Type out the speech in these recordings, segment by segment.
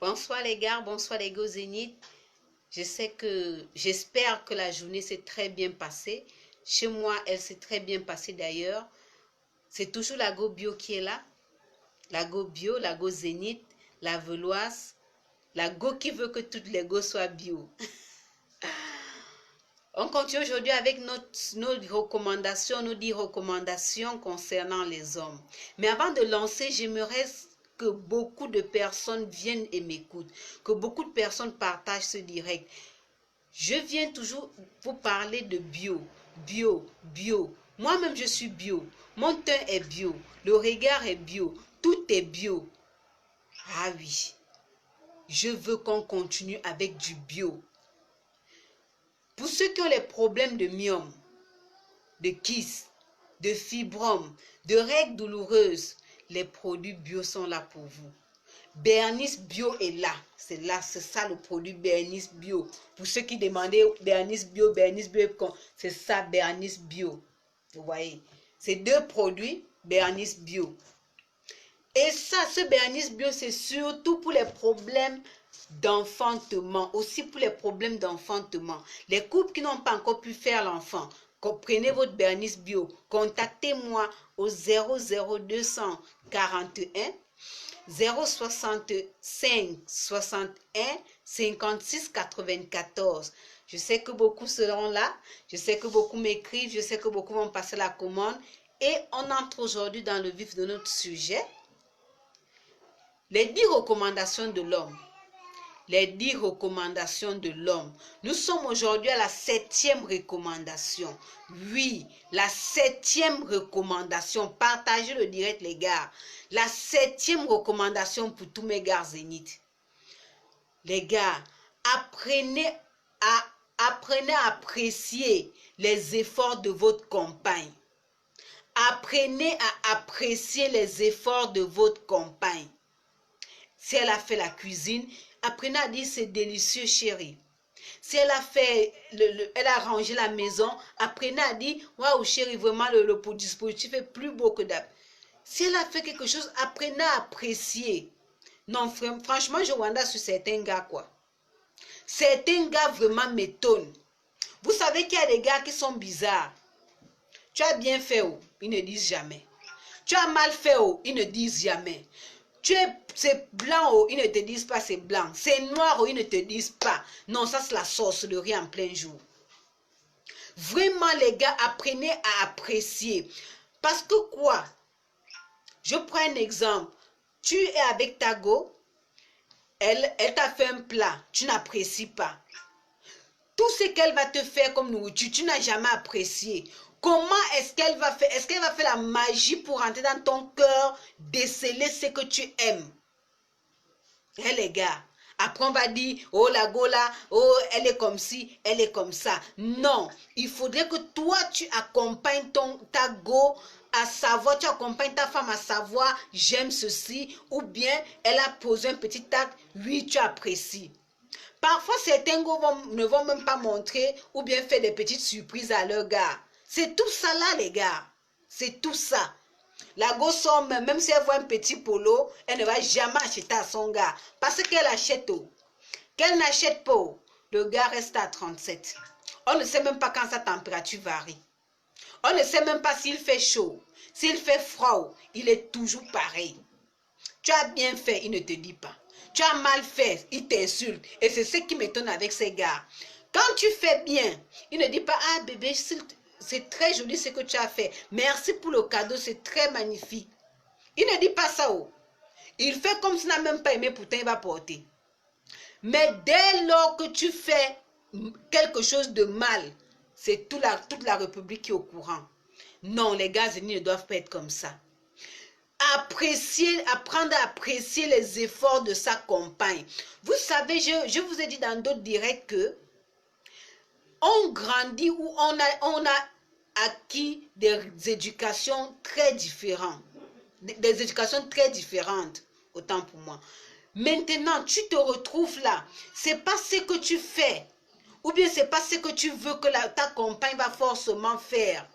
Bonsoir les gars, bonsoir les go Zénith. J'espère que la journée s'est très bien passée. Chez moi, elle s'est très bien passée d'ailleurs. C'est toujours la go bio qui est là. La go bio, la go Zénith, la veloise, la go qui veut que toutes les go soient bio. On continue aujourd'hui avec nos recommandations, nos 10 recommandations concernant les hommes. Mais avant de lancer, j'aimerais que beaucoup de personnes viennent et m'écoutent, que beaucoup de personnes partagent ce direct. Je viens toujours vous parler de bio, bio, bio. Moi-même, je suis bio. Mon teint est bio. Le regard est bio. Tout est bio. Ah oui. Je veux qu'on continue avec du bio. Pour ceux qui ont les problèmes de myome, de kyste, de fibromes, de règles douloureuses, les produits bio sont là pour vous. Bernice Bio est là. C'est ça le produit Bernice Bio. Pour ceux qui demandaient Bernice Bio, c'est ça Bernice Bio. Vous voyez, c'est deux produits Bernice Bio. Et ça, ce Bernice Bio, c'est surtout pour les problèmes d'enfantement, aussi pour les problèmes d'enfantement. Les couples qui n'ont pas encore pu faire l'enfant, prenez votre Bernice Bio, contactez-moi au 00241 065 61 56 94. Je sais que beaucoup seront là, je sais que beaucoup m'écrivent, je sais que beaucoup vont passer la commande et on entre aujourd'hui dans le vif de notre sujet. Les 10 recommandations de l'homme. Les 10 recommandations de l'homme. Nous sommes aujourd'hui à la 7e recommandation. Oui, la 7e recommandation. Partagez le direct, les gars. La 7e recommandation pour tous mes gars Zénith. Les gars, apprenez à apprécier les efforts de votre compagne. Apprenez à apprécier les efforts de votre compagne. Si elle a fait la cuisine, apprenez à dire c'est délicieux chérie. Si elle a fait, elle a rangé la maison, apprenez à dire waouh chérie, vraiment le dispositif est plus beau que d'hab. Si elle a fait quelque chose, apprenez à apprécier. Non, franchement, je wanda sur certains gars quoi. Certains gars vraiment m'étonnent. Vous savez qu'il y a des gars qui sont bizarres. Tu as bien fait, oh, ils ne disent jamais. Tu as mal fait, oh, ils ne disent jamais. C'est blanc, oh, ils ne te disent pas c'est blanc. C'est noir, oh, ils ne te disent pas. Non, ça c'est la sorcellerie en plein jour. Vraiment, les gars, apprenez à apprécier. Parce que quoi? Je prends un exemple. Tu es avec ta go, elle t'a fait un plat, tu n'apprécies pas. Tout ce qu'elle va te faire comme nourriture, tu n'as jamais apprécié. Comment est-ce qu'elle va faire? Est-ce qu'elle va faire la magie pour entrer dans ton cœur, déceler ce que tu aimes? Eh les gars, après on va dire, oh la go là, oh elle est comme ci, elle est comme ça. Non, il faudrait que toi tu accompagnes ta go à savoir, tu accompagnes ta femme à savoir, j'aime ceci, ou bien elle a posé un petit acte, oui tu apprécies. Parfois certains go ne vont même pas montrer ou bien faire des petites surprises à leur gars. C'est tout ça là les gars, c'est tout ça. La gosse, même si elle voit un petit polo, elle ne va jamais acheter à son gars. Parce qu'elle achète tout. Qu'elle n'achète pas, le gars reste à 37. On ne sait même pas quand sa température varie. On ne sait même pas s'il fait chaud. S'il fait froid, il est toujours pareil. Tu as bien fait, il ne te dit pas. Tu as mal fait, il t'insulte. Et c'est ce qui m'étonne avec ces gars. Quand tu fais bien, il ne dit pas, ah bébé, c'est très joli ce que tu as fait. Merci pour le cadeau, c'est très magnifique. Il ne dit pas ça. Oh. Il fait comme s'il n'a même pas aimé, pourtant il va porter. Mais dès lors que tu fais quelque chose de mal, c'est toute la République qui est au courant. Non, les gars ne doivent pas être comme ça. Apprendre à apprécier les efforts de sa compagne. Vous savez, je vous ai dit dans d'autres directs que on grandit ou on a acquis des éducations très différentes. Des éducations très différentes, autant pour moi. Maintenant, tu te retrouves là. C'est pas ce que tu fais. Ou bien c'est pas ce que tu veux que ta compagne va forcément faire.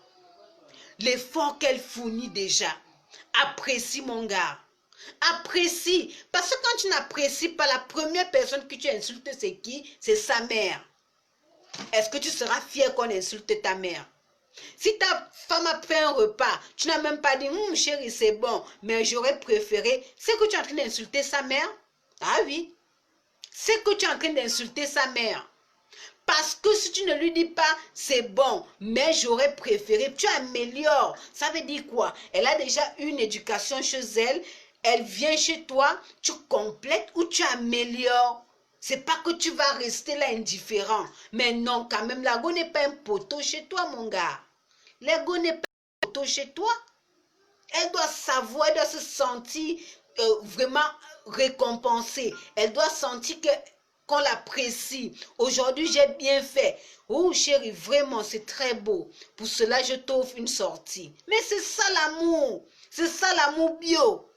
L'effort qu'elle fournit déjà. Apprécie mon gars. Apprécie. Parce que quand tu n'apprécies pas, la première personne que tu insultes, c'est qui? C'est sa mère. Est-ce que tu seras fier qu'on insulte ta mère? Si ta femme a fait un repas, tu n'as même pas dit, chérie, c'est bon, mais j'aurais préféré, c'est que tu es en train d'insulter sa mère? Ah oui, c'est que tu es en train d'insulter sa mère. Parce que si tu ne lui dis pas, c'est bon, mais j'aurais préféré, tu améliores. Ça veut dire quoi? Elle a déjà une éducation chez elle, elle vient chez toi, tu complètes ou tu améliores. C'est pas que tu vas rester là indifférent. Mais non, quand même, la go n'est pas un poteau chez toi, mon gars. L'ego n'est pas un poteau chez toi. Elle doit savoir, elle doit se sentir vraiment récompensée. Elle doit sentir qu'on l'apprécie. Aujourd'hui, j'ai bien fait. Oh chérie, vraiment, c'est très beau. Pour cela, je t'offre une sortie. Mais c'est ça l'amour. C'est ça l'amour bio.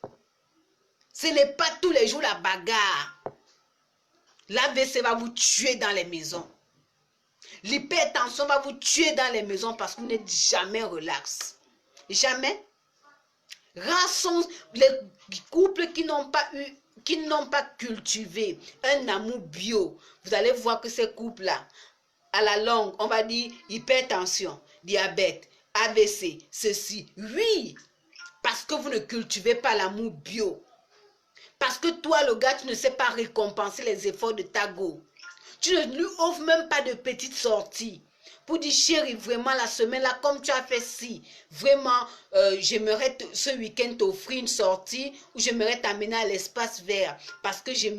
Ce n'est pas tous les jours la bagarre. L'AVC va vous tuer dans les maisons. L'hypertension va vous tuer dans les maisons parce que vous n'êtes jamais relax. Jamais. Rares sont les couples qui n'ont pas cultivé un amour bio. Vous allez voir que ces couples-là, à la longue, on va dire hypertension, diabète, AVC, ceci. Oui, parce que vous ne cultivez pas l'amour bio. Parce que toi, le gars, tu ne sais pas récompenser les efforts de ta go. Tu ne lui offres même pas de petites sorties. Pour dire, chérie, vraiment, la semaine là, comme tu as fait ci, vraiment, j'aimerais ce week-end t'offrir une sortie ou j'aimerais t'amener à l'espace vert parce que je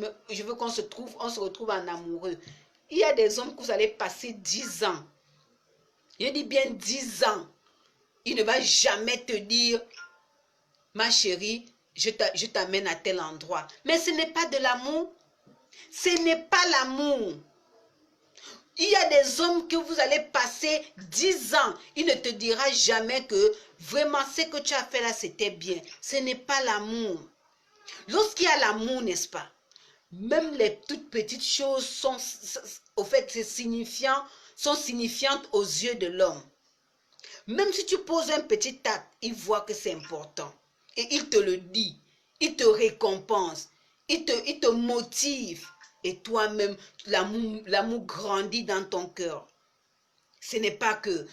veux qu'on se retrouve en amoureux. Il y a des hommes que vous allez passer 10 ans. Je dis bien 10 ans. Il ne va jamais te dire, ma chérie, je t'amène à tel endroit. Mais ce n'est pas de l'amour. Ce n'est pas l'amour. Il y a des hommes que vous allez passer 10 ans. Il ne te dira jamais que vraiment ce que tu as fait là, c'était bien. Ce n'est pas l'amour. Lorsqu'il y a l'amour, n'est-ce pas? Même les toutes petites choses sont, au fait, sont signifiantes aux yeux de l'homme. Même si tu poses un petit acte, il voit que c'est important. Et il te le dit. Il te récompense. Il te motive. Et toi-même, l'amour grandit dans ton cœur. Ce n'est pas que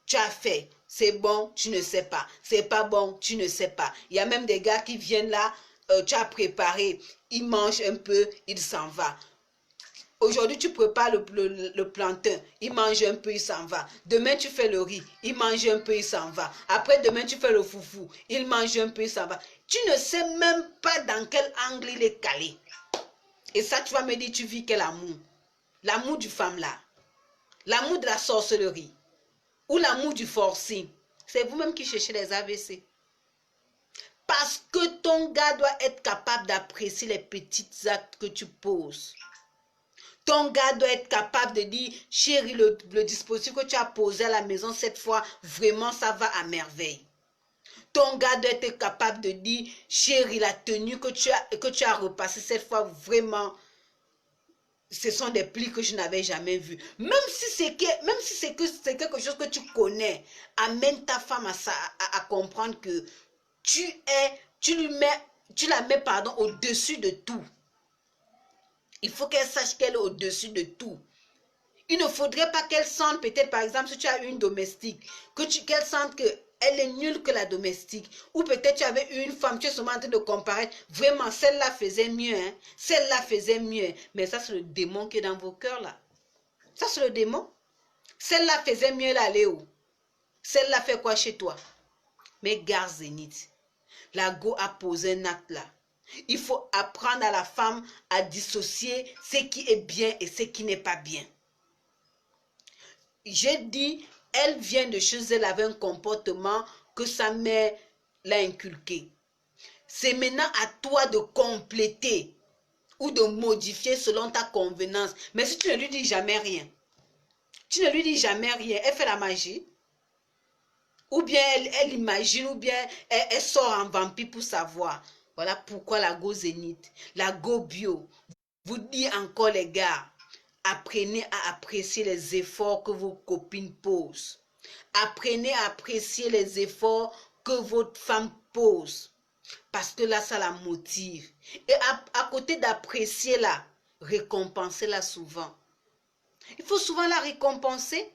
tu as fait, c'est bon, tu ne sais pas. C'est pas bon, tu ne sais pas. Il y a même des gars qui viennent là, tu as préparé, ils mangent un peu, ils s'en vont. Aujourd'hui, tu prépares le plantain, il mange un peu, il s'en va. Demain, tu fais le riz, il mange un peu, il s'en va. Après, demain, tu fais le foufou, il mange un peu, il s'en va. Tu ne sais même pas dans quel angle il est calé. Et ça, tu vas me dire, tu vis quel amour? L'amour du femme là. L'amour de la sorcellerie. Ou l'amour du forcing. C'est vous-même qui cherchez les AVC. Parce que ton gars doit être capable d'apprécier les petits actes que tu poses. Ton gars doit être capable de dire, chérie, le dispositif que tu as posé à la maison cette fois, vraiment, ça va à merveille. Ton gars doit être capable de dire, chérie, la tenue que tu as repassée cette fois, vraiment, ce sont des plis que je n'avais jamais vus. Même si c'est quelque chose que tu connais, amène ta femme à comprendre que tu la mets, pardon, au-dessus de tout. Il faut qu'elle sache qu'elle est au-dessus de tout. Il ne faudrait pas qu'elle sente, peut-être par exemple, si tu as une domestique, qu'elle sente qu'elle est nulle que la domestique. Ou peut-être tu avais une femme, tu es seulement en train de comparer. Vraiment, celle-là faisait mieux. Hein? Celle-là faisait mieux. Mais ça, c'est le démon qui est dans vos cœurs là. Ça, c'est le démon. Celle-là faisait mieux là, Léo. Celle-là fait quoi chez toi? Mais garde Zénith. La go a posé un acte là. Il faut apprendre à la femme à dissocier ce qui est bien et ce qui n'est pas bien. J'ai dit, elle vient de chez elle avec un comportement que sa mère l'a inculqué. C'est maintenant à toi de compléter ou de modifier selon ta convenance. Mais si tu ne lui dis jamais rien, elle fait la magie. Ou bien elle imagine, ou bien elle sort en vampire pour savoir. Voilà pourquoi la go zénith, la go bio, vous dit encore les gars, apprenez à apprécier les efforts que vos copines posent. Apprenez à apprécier les efforts que votre femme pose. Parce que là, ça la motive. Et à côté d'apprécier la, récompenser-la souvent. Il faut souvent la récompenser.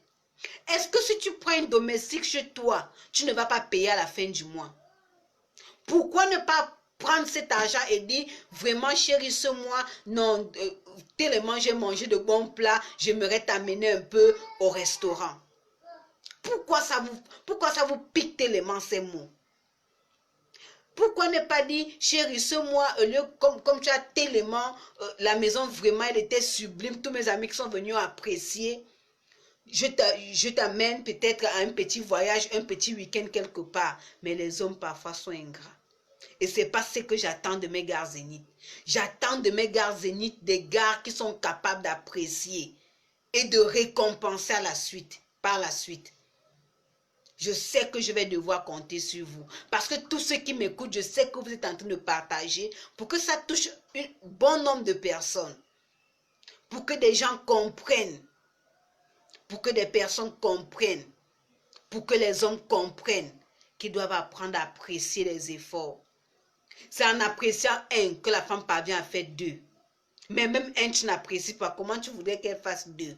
Est-ce que si tu prends une domestique chez toi, tu ne vas pas payer à la fin du mois? Pourquoi ne pas prendre cet argent et dire, vraiment chérie, ce mois, non, tellement j'ai mangé de bons plats, j'aimerais t'amener un peu au restaurant. Pourquoi ça vous pique tellement ces mots? Pourquoi ne pas dire, chérie, ce mois, comme tu as tellement, la maison vraiment, elle était sublime, tous mes amis qui sont venus apprécier, je t'amène peut-être à un petit voyage, un petit week-end quelque part. Mais les hommes parfois sont ingrats. Et ce n'est pas ce que j'attends de mes gars zéniths. J'attends de mes gars zéniths des gars qui sont capables d'apprécier et de récompenser à la suite, par la suite. Je sais que je vais devoir compter sur vous. Parce que tous ceux qui m'écoutent, je sais que vous êtes en train de partager pour que ça touche un bon nombre de personnes. Pour que des gens comprennent. Pour que des personnes comprennent. Pour que les hommes comprennent qu'ils doivent apprendre à apprécier les efforts. C'est en appréciant un que la femme parvient à faire deux. Mais même un, tu n'apprécies pas. Comment tu voudrais qu'elle fasse deux?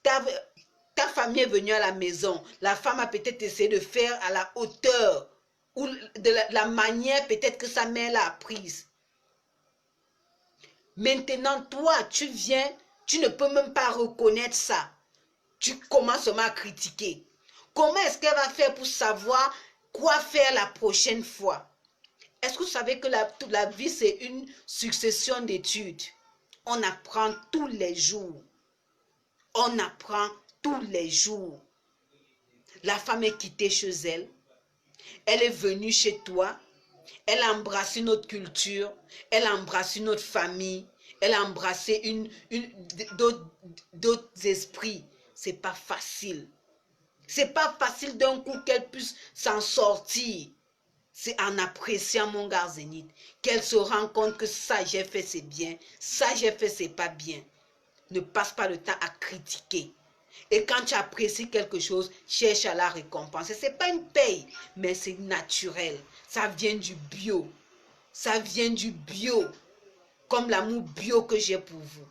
Ta famille est venue à la maison. La femme a peut-être essayé de faire à la hauteur ou de la manière peut-être que sa mère l'a apprise. Maintenant, toi, tu viens, tu ne peux même pas reconnaître ça. Tu commences seulement à critiquer. Comment est-ce qu'elle va faire pour savoir quoi faire la prochaine fois? Est-ce que vous savez que la vie, c'est une succession d'études? On apprend tous les jours. On apprend tous les jours. La femme est quittée chez elle. Elle est venue chez toi. Elle a embrassé notre culture. Elle a embrassé notre famille. Elle a embrassé d'autres esprits. C'est pas facile. C'est pas facile d'un coup qu'elle puisse s'en sortir. C'est en appréciant mon gars zénith qu'elle se rend compte que ça j'ai fait c'est bien, ça j'ai fait c'est pas bien. Ne passe pas le temps à critiquer. Et quand tu apprécies quelque chose, cherche à la récompenser. Ce n'est pas une paye, mais c'est naturel. Ça vient du bio. Ça vient du bio. Comme l'amour bio que j'ai pour vous.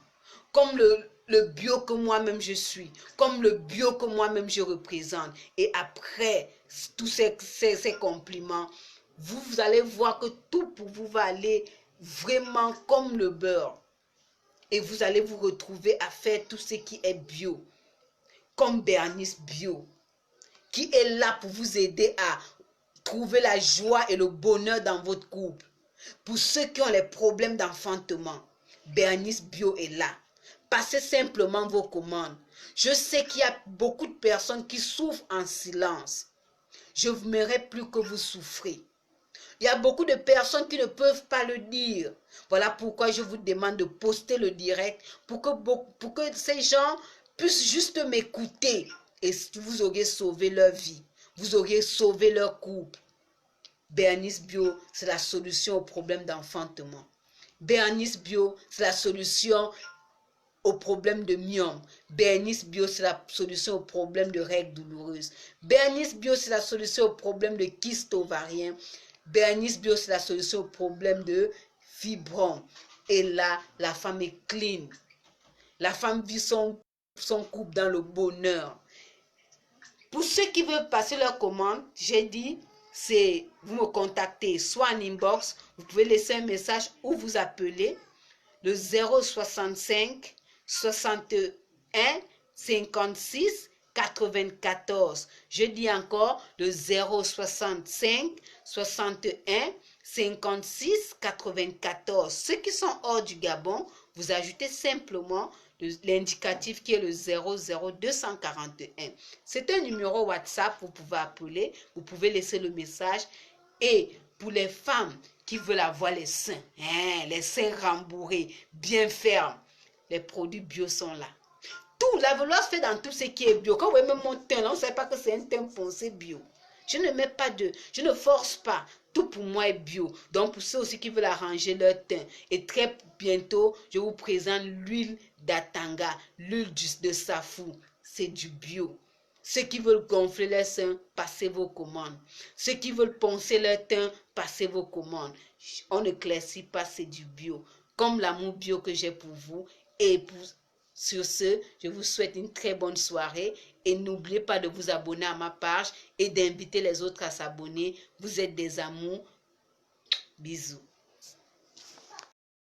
Comme le bio que moi-même je suis. Comme le bio que moi-même je représente. Et après tous ces compliments, vous allez voir que tout pour vous va aller vraiment comme le beurre. Et vous allez vous retrouver à faire tout ce qui est bio. Comme Bernice Bio, qui est là pour vous aider à trouver la joie et le bonheur dans votre couple. Pour ceux qui ont les problèmes d'enfantement, Bernice Bio est là. Passez simplement vos commandes. Je sais qu'il y a beaucoup de personnes qui souffrent en silence. Je n'aimerais plus que vous souffrez. Il y a beaucoup de personnes qui ne peuvent pas le dire. Voilà pourquoi je vous demande de poster le direct pour que ces gens puissent juste m'écouter et vous auriez sauvé leur vie. Vous auriez sauvé leur couple. Bernice Bio, c'est la solution au problème d'enfantement. Bernice Bio, c'est la solution au problème de myome. Bernice Bio, c'est la solution au problème de règles douloureuses. Bernice Bio, c'est la solution au problème de kyste ovarien. Bernice Bio, c'est la solution au problème de fibrom. Et là, la femme est clean. La femme vit son couple dans le bonheur. Pour ceux qui veulent passer leur commande, j'ai dit, c'est vous me contactez soit en inbox, vous pouvez laisser un message ou vous appeler le 065 61 56 94. Je dis encore le 065 61 56 94. Ceux qui sont hors du Gabon, vous ajoutez simplement l'indicatif qui est le 00241. C'est un numéro WhatsApp, vous pouvez appeler, vous pouvez laisser le message. Et pour les femmes qui veulent avoir les seins rembourrés, bien fermes, les produits bio sont là. Tout, la velours fait dans tout ce qui est bio. Quand vous voyez même mon teint, là, on ne sait pas que c'est un teint foncé bio. Je ne mets pas je ne force pas. Tout pour moi est bio. Donc pour ceux aussi qui veulent arranger leur teint. Et très bientôt, je vous présente l'huile d'Atanga, l'huile de Safou. C'est du bio. Ceux qui veulent gonfler leur sein, passez vos commandes. Ceux qui veulent poncer leur teint, passez vos commandes. On ne éclaircit pas, c'est du bio. Comme l'amour bio que j'ai pour vous. Et sur ce, je vous souhaite une très bonne soirée. Et n'oubliez pas de vous abonner à ma page et d'inviter les autres à s'abonner. Vous êtes des amours. Bisous.